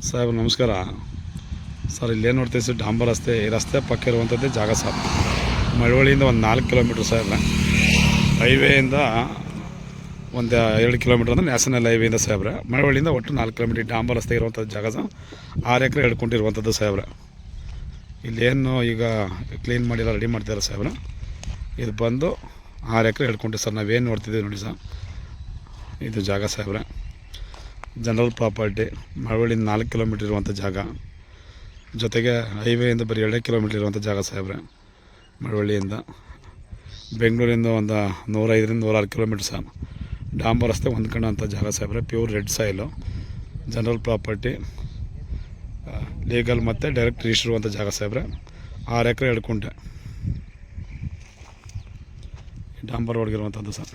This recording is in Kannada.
ಸಾಹೇಬ್ ನಮಸ್ಕಾರ ಸರ್. ಇಲ್ಲೇನು ನೋಡ್ತೀವಿ ಸರ್, ಡಾಂಬರ್ ರಸ್ತೆ. ಈ ರಸ್ತೆ ಪಕ್ಕ ಇರುವಂಥದ್ದೇ ಜಾಗ ಸರ್. ಮಳವಳ್ಳಿಯಿಂದ ಒಂದು 4 ಕಿಲೋಮೀಟ್ರ್ ಸಾಹೇಬ್ರೆ. ಹೈವೇಯಿಂದ ಒಂದು 2 ಕಿಲೋಮೀಟ್ರ್ ಅಂದರೆ ನ್ಯಾಷನಲ್ ಹೈವೇಯಿಂದ ಸಾಹೇಬ್ರೆ. ಮಳವಳ್ಳಿಯಿಂದ ಒಟ್ಟು 4 ಕಿಲೋಮೀಟ್ರ್ ಡಾಂಬರ್ ರಸ್ತೆ ಇರುವಂಥದ್ದು ಜಾಗ ಸರ್. 6 ಎಕರೆ ಹಿಡ್ಕೊಂಡಿರುವಂಥದ್ದು ಸಾಹೇಬ್ರೆ. ಇಲ್ಲೇನು ಈಗ ಕ್ಲೀನ್ ಮಾಡಿಲ್ಲ, ರೆಡಿ ಮಾಡ್ತಿದ್ದಾರೆ ಸಾಹೇಬ್ರೆ. ಇದು ಬಂದು 6 ಎಕರೆ ಹಿಡ್ಕೊಂಡಿವಿ ಸರ್. ನಾವೇನು ನೋಡ್ತಿದ್ದೀವಿ ನೋಡಿ ಸರ್, ಇದು ಜಾಗ ಸಾಹೇಬ್ರೆ. General property. ಮಳವಳ್ಳಿಯಿಂದ 4 ಕಿಲೋಮೀಟ್ರ್ ಇರುವಂಥ ಜಾಗ, ಜೊತೆಗೆ ಹೈವೇಯಿಂದ ಬರೀ 2 ಕಿಲೋಮೀಟ್ರ್ ಇರುವಂಥ ಜಾಗ ಸಾಹೇಬ್ರೆ. ಮಳವಳ್ಳಿಯಿಂದ ಬೆಂಗಳೂರಿಂದ ಒಂದು 105-106 ಕಿಲೋಮೀಟ್ರ್ ಸರ್. ಡಾಂಬರ್ ರಸ್ತೆ ಹೊಂದ್ಕೊಂಡಂಥ ಜಾಗ ಸಾಹೇಬ್ರೆ. Pure red soil, general property, legal ಮತ್ತು ಡೈರೆಕ್ಟ್ ರಿಜಿಸ್ಟರ್ ಇರುವಂಥ ಜಾಗ ಸಾಹೇಬ್ರೆ. 6 ಎಕರೆ ಹಿಡ್ಕೊಂಡೆ ಡಾಂಬರ್ ರೋಡ್ಗಿರುವಂಥದ್ದು ಸರ್.